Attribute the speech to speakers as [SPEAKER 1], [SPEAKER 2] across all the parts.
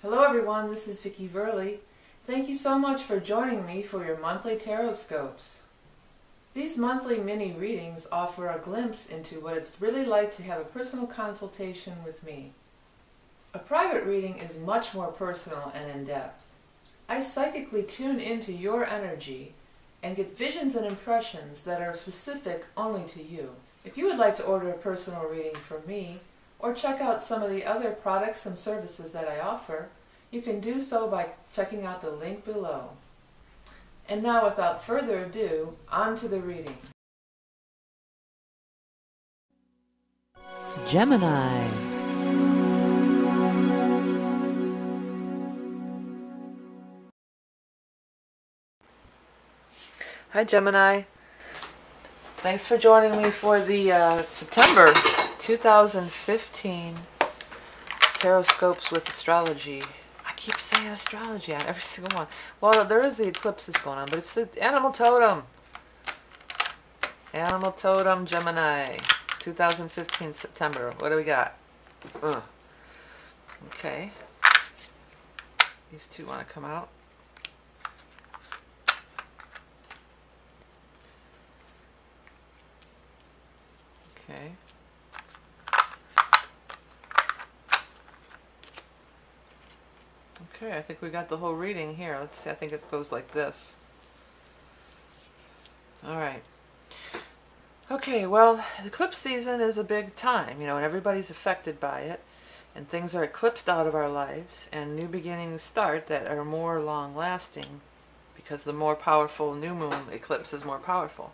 [SPEAKER 1] Hello everyone, this is Vickie Verley. Thank you so much for joining me for your monthly tarot scopes. These monthly mini readings offer a glimpse into what it's really like to have a personal consultation with me. A private reading is much more personal and in-depth. I psychically tune into your energy and get visions and impressions that are specific only to you. If you would like to order a personal reading from me, or check out some of the other products and services that I offer, you can do so by checking out the link below. And now, without further ado, on to the reading.
[SPEAKER 2] Gemini.
[SPEAKER 1] Hi Gemini. Thanks for joining me for the September 2015 Tarot Scopes with Astrology. I keep saying astrology on every single one. Well, there is the eclipses going on, but it's the Animal Totem. Animal Totem Gemini 2015 September. What do we got? Ugh. Okay. These two want to come out. Okay. Okay, I think we got the whole reading here. Let's see, I think it goes like this. Alright. Okay, well, eclipse season is a big time, you know, and everybody's affected by it. And things are eclipsed out of our lives, and new beginnings start that are more long-lasting, because the more powerful new moon eclipse is more powerful.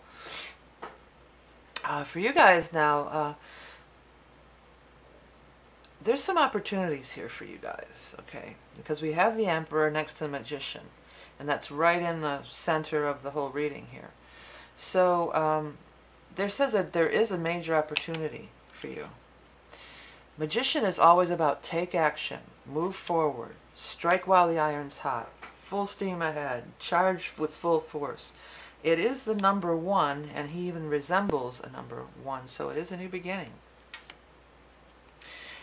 [SPEAKER 1] For you guys now, there's some opportunities here for you guys, okay? Because we have the Emperor next to the Magician, and that's right in the center of the whole reading here. So there says that there is a major opportunity for you. Magician is always about take action, move forward, strike while the iron's hot, full steam ahead, charge with full force. It is the number one, and he even resembles a number one, so it is a new beginning.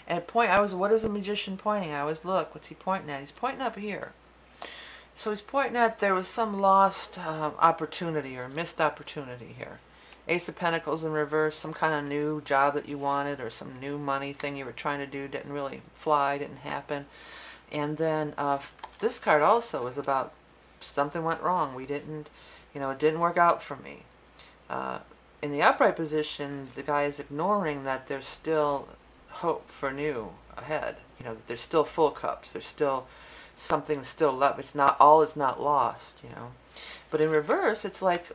[SPEAKER 1] And what is the Magician pointing? I always look, what's he pointing at? He's pointing up here. So he's pointing at there was some lost opportunity or missed opportunity here. Ace of Pentacles in reverse, some kind of new job that you wanted, or some new money thing you were trying to do didn't really fly, didn't happen. And then this card also is about something went wrong. We didn't, you know, it didn't work out for me. In the upright position, the guy is ignoring that there's still hope for new ahead. You know, that there's still full cups. There's still something still left. It's not all is not lost. You know, but in reverse, it's like,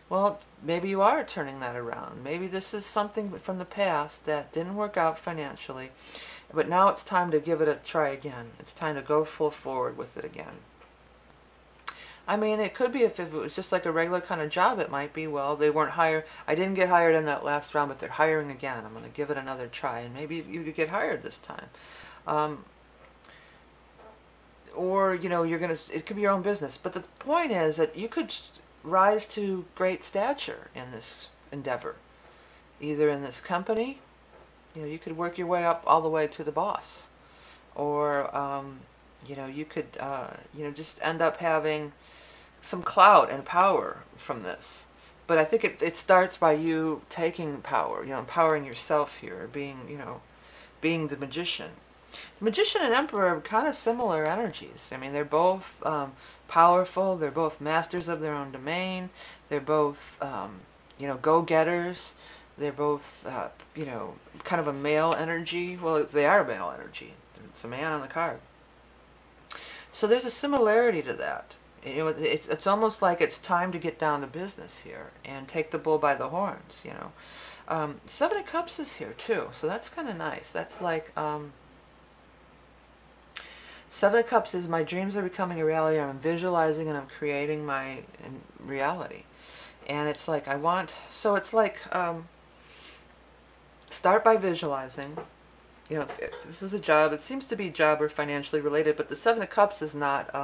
[SPEAKER 1] well, maybe you are turning that around. Maybe this is something from the past that didn't work out financially, but now it's time to give it a try again. It's time to go full forward with it again. I mean, it could be if it was just like a regular kind of job, it might be, well, they weren't hired. I didn't get hired in that last round, but they're hiring again. I'm going to give it another try, and maybe you could get hired this time. Or, you know, it could be your own business. But the point is that you could rise to great stature in this endeavor. Either in this company, you know, you could work your way up all the way to the boss. Or, you know, you could, you know, just end up having some clout and power from this. But I think it starts by you taking power, you know, empowering yourself here, being, you know, being the Magician. The Magician and Emperor are kind of similar energies. I mean, they're both powerful. They're both masters of their own domain. They're both, you know, go-getters. They're both, you know, kind of a male energy. Well, they are male energy. It's a man on the card. So there's a similarity to that. You know, it's almost like it's time to get down to business here and take the bull by the horns, you know. Seven of Cups is here too, so that's kind of nice. That's like, Seven of Cups is my dreams are becoming a reality. I'm visualizing and I'm creating my reality. And it's like so it's like, start by visualizing. You know, if this is a job, it seems to be job or financially related, but the Seven of Cups is not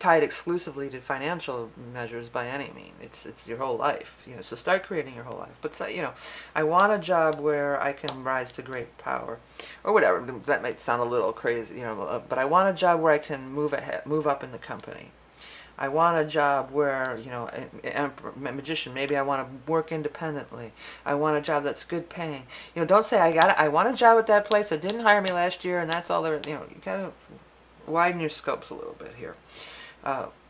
[SPEAKER 1] tied exclusively to financial measures by any means. It's your whole life, you know. So start creating your whole life. But so, you know, I want a job where I can rise to great power, or whatever. That might sound a little crazy, you know. But I want a job where I can move ahead, move up in the company. I want a job where, you know, a magician, maybe I want to work independently. I want a job that's good paying. You know, don't say I want a job at that place that didn't hire me last year and that's all there. You know, you gotta widen your scopes a little bit here.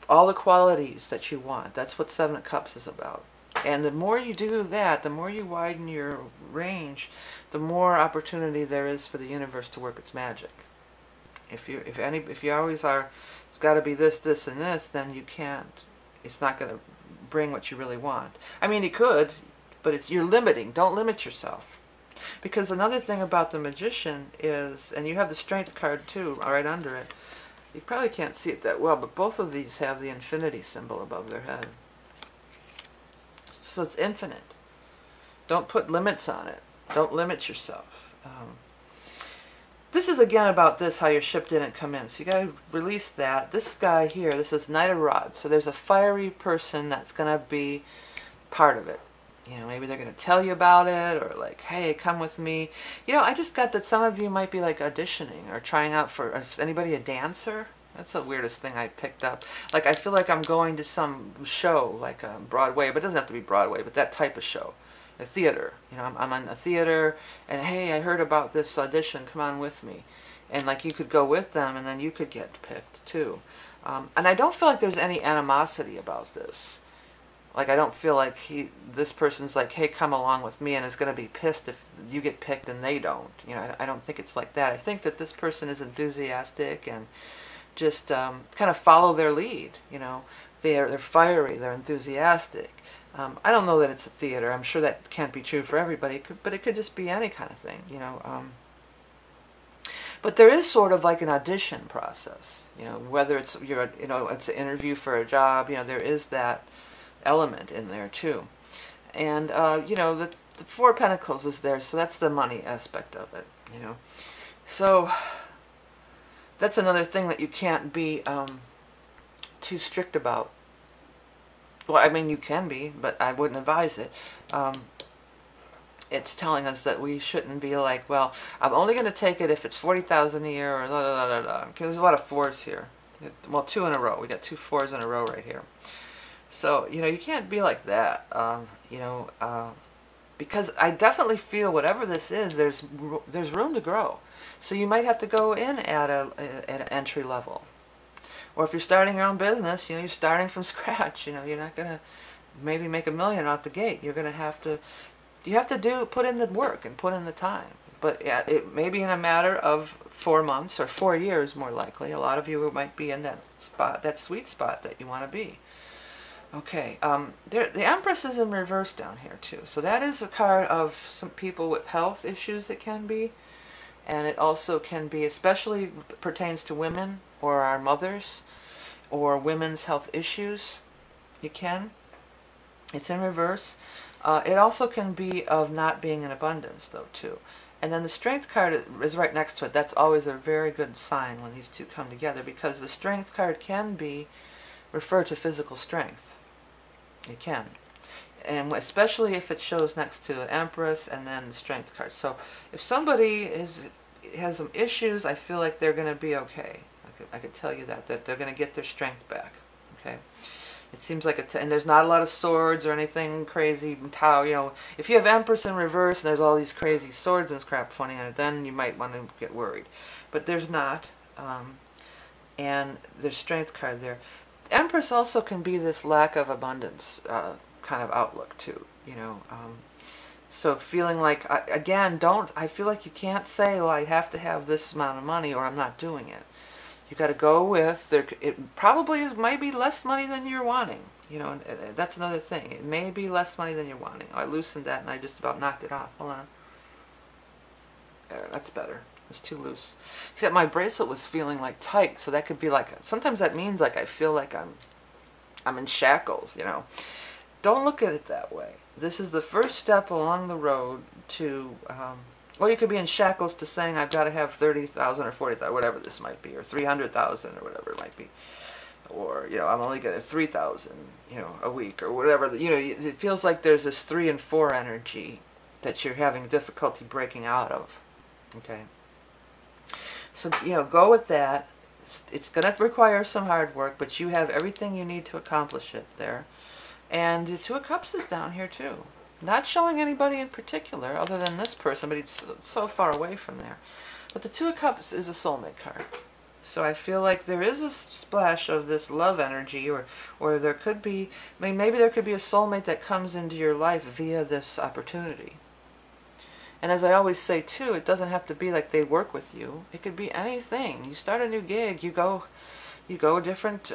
[SPEAKER 1] All the qualities that you want. That's what Seven of Cups is about. And the more you do that, the more you widen your range, the more opportunity there is for the universe to work its magic. If you always are, it's got to be this, this, and this, then you can't. It's not going to bring what you really want. I mean, it could, but you're limiting. Don't limit yourself. Because another thing about the Magician is, and you have the Strength card too, right under it. You probably can't see it that well, but both of these have the infinity symbol above their head. So it's infinite. Don't put limits on it. Don't limit yourself. This is again about this, how your ship didn't come in. So you got to release that. This guy here, this is Knight of Rods. So there's a fiery person that's going to be part of it. You know, maybe they're going to tell you about it, or like, hey, come with me. You know, I just got that some of you might be like auditioning or trying out for, is anybody a dancer? That's the weirdest thing I picked up. Like, I feel like I'm going to some show, like Broadway, but it doesn't have to be Broadway, but that type of show. A theater. You know, I'm on a theater, and hey, I heard about this audition, come on with me. And like, you could go with them, and then you could get picked too. And I don't feel like there's any animosity about this. Like, I don't feel like this person's like, hey, come along with me, and is going to be pissed if you get picked and they don't. You know, I don't think it's like that. I think that this person is enthusiastic and just kind of follow their lead. You know, they're fiery, they're enthusiastic. I don't know that it's a theater. I'm sure that can't be true for everybody, but it could just be any kind of thing, you know. But there is sort of like an audition process, you know, whether it's it's an interview for a job, you know, there is that element in there too. And you know, the Four of Pentacles is there, so that's the money aspect of it, you know. So that's another thing that you can't be too strict about. Well, I mean, you can be, but I wouldn't advise it. It's telling us that we shouldn't be like, well, I'm only going to take it if it's 40,000 a year, or because there's a lot of fours here. Well, 2 in a row. We got 2 4s in a row right here. So, you know, you can't be like that. You know, because I definitely feel whatever this is, there's room to grow. So you might have to go in at an entry level. Or if you're starting your own business, you know, you're starting from scratch. You know, you're not gonna maybe make $1 million out the gate. You're gonna have to, put in the work and put in the time. But yeah, it may be in a matter of 4 months or 4 years, more likely. A lot of you might be in that spot, that sweet spot that you want to be. Okay, the Empress is in reverse down here too. So that is a card of some people with health issues that can be. And it also can be, especially pertains to women or our mothers or women's health issues. You can. It's in reverse. It also can be of not being in abundance though too. And then the Strength card is right next to it. That's always a very good sign when these two come together, because the Strength card can be referred to physical strength. It can. And especially if it shows next to an Empress and then the Strength card. So if somebody has some issues, I feel like they're going to be okay. I could tell you that they're going to get their strength back. Okay. It seems like and there's not a lot of swords or anything crazy. You know, if you have Empress in reverse and there's all these crazy swords and crap pointing at it, then you might want to get worried. But there's not. And there's Strength card there. Empress also can be this lack of abundance kind of outlook too, you know. So feeling like, again, I feel like you can't say, well, I have to have this amount of money or I'm not doing it. You got to go with, it probably might be less money than you're wanting, you know, and that's another thing. It may be less money than you're wanting. I loosened that and I just about knocked it off. Hold on. There, that's better. It was too loose. Except my bracelet was feeling like tight, so that could be like, sometimes that means like I feel like I'm in shackles, you know. Don't look at it that way. This is the first step along the road to, well, you could be in shackles to saying I've got to have 30,000 or 40,000, whatever this might be, or 300,000 or whatever it might be. or I'm only getting 3,000 a week or whatever. It feels like there's this 3 and 4 energy that you're having difficulty breaking out of. Okay, so go with that. It's going to require some hard work, but you have everything you need to accomplish it there. And the Two of Cups is down here too. Not showing anybody in particular other than this person, but he's so far away from there. But the Two of Cups is a soulmate card. So I feel like there is a splash of this love energy, or there could be, maybe there could be a soulmate that comes into your life via this opportunity. And as I always say too, it doesn't have to be like they work with you. It could be anything. You start a new gig, you go a different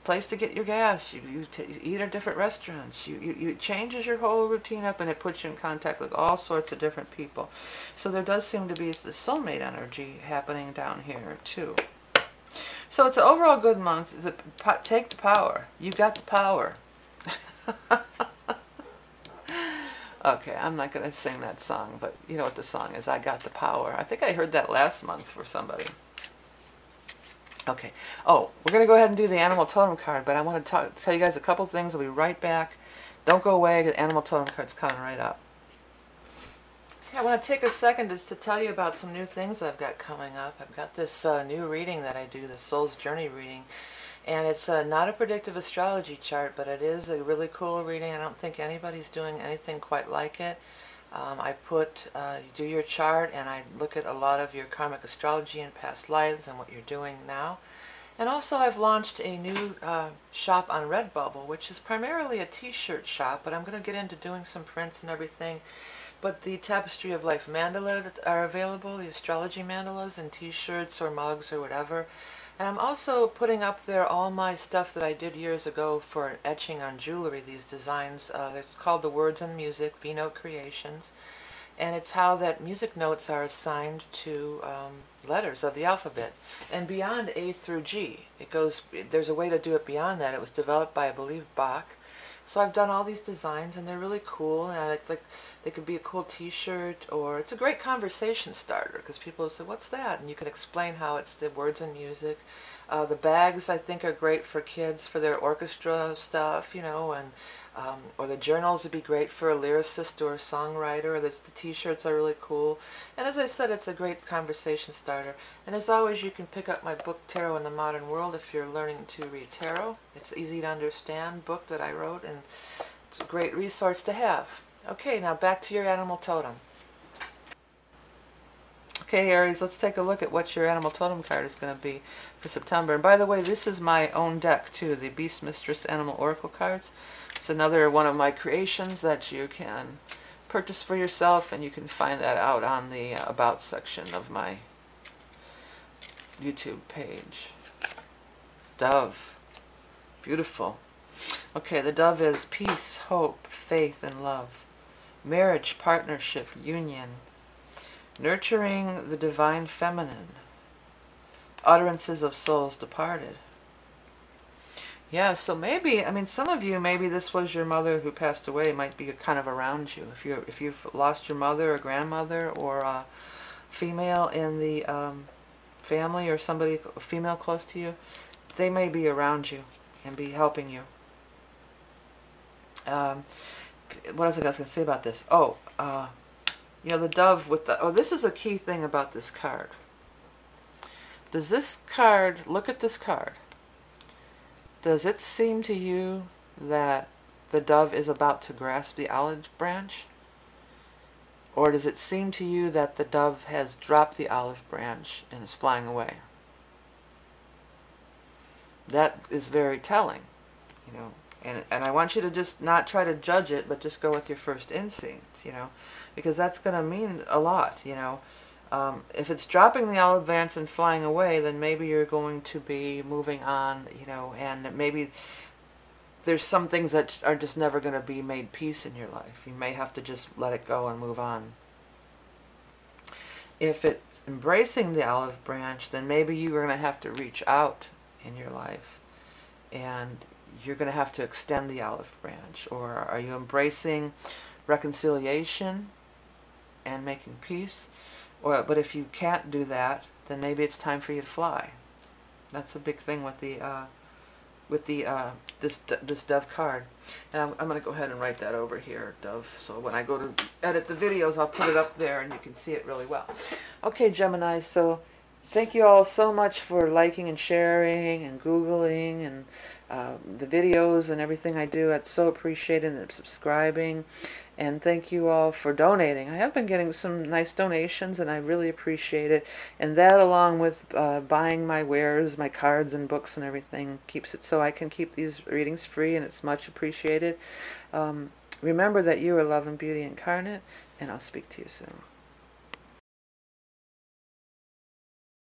[SPEAKER 1] place to get your gas, you eat at different restaurants, it changes your whole routine up, and it puts you in contact with all sorts of different people. So there does seem to be the soulmate energy happening down here too. So it's an overall good month. Take the power. You got the power. Okay, I'm not going to sing that song, but you know what the song is. I got the power. I think I heard that last month for somebody. Okay. Oh, we're going to go ahead and do the animal totem card, but I want to tell you guys a couple things. I'll be right back. Don't go away. The animal totem card's coming right up. I want to take a second just to tell you about some new things I've got coming up. I've got this new reading that I do, the Soul's Journey reading. And it's not a predictive astrology chart, but it is a really cool reading. I don't think anybody's doing anything quite like it. You do your chart, and I look at a lot of your karmic astrology and past lives and what you're doing now. And also I've launched a new shop on Redbubble, which is primarily a t-shirt shop, but I'm going to get into doing some prints and everything. But the Tapestry of Life mandala that are available, the astrology mandalas in t-shirts or mugs or whatever. And I'm also putting up there all my stuff that I did years ago for etching on jewelry, these designs. It's called The Words and Music, V-Note Creations. And it's how that music notes are assigned to letters of the alphabet. And beyond A through G, there's a way to do it beyond that. It was developed by, I believe, Bach. So I've done all these designs, and they're really cool, and they could be a cool t-shirt, or it's a great conversation starter, because people say, what's that? And you can explain how it's the words and music. The bags, I think, are great for kids, for their orchestra stuff, or the journals would be great for a lyricist or a songwriter. The t-shirts are really cool. And as I said, it's a great conversation starter. And as always, you can pick up my book, Tarot in the Modern World, if you're learning to read tarot. It's an easy to understand book that I wrote, and it's a great resource to have. Okay, now back to your animal totem. Okay, Aries, let's take a look at what your animal totem card is going to be for September. And by the way, this is my own deck too, the Beast Mistress Animal Oracle cards. It's another one of my creations that you can purchase for yourself, and you can find that out on the About section of my YouTube page. Dove. Beautiful. Okay, the dove is peace, hope, faith, and love. Marriage, partnership, union. Nurturing the divine feminine. Utterances of souls departed. Yeah, so maybe, some of you, maybe this was your mother who passed away, might be kind of around you. If you've lost your mother or grandmother or a female in the family, or somebody, a female close to you, they may be around you and be helping you. What else I was going to say about this? The dove with the... Oh, this is a key thing about this card. Does this card... Look at this card. Does it seem to you that the dove is about to grasp the olive branch? Or does it seem to you that the dove has dropped the olive branch and is flying away? That is very telling, And I want you to just not try to judge it, but just go with your first instincts, because that's going to mean a lot, If it's dropping the olive branch and flying away, then maybe you're going to be moving on, and maybe there's some things that are just never going to be made peace in your life. You may have to just let it go and move on. If it's embracing the olive branch, then maybe you're going to have to reach out in your life, and you're going to have to extend the olive branch. Or are you embracing reconciliation and making peace? But if you can't do that, then maybe it's time for you to fly. That's a big thing with the with the this Dove card. And I'm going to go ahead and write that over here, Dove, so when I go to edit the videos, I'll put it up there and you can see it really well. Okay, Gemini, so thank you all so much for liking and sharing and Googling and the videos and everything I do. I'd so appreciate it, and subscribing. And thank you all for donating. I have been getting some nice donations, and I really appreciate it. And that, along with buying my wares, my cards and books and everything, keeps it so I can keep these readings free, and it's much appreciated. Remember that you are love and beauty incarnate, and I'll speak to you soon.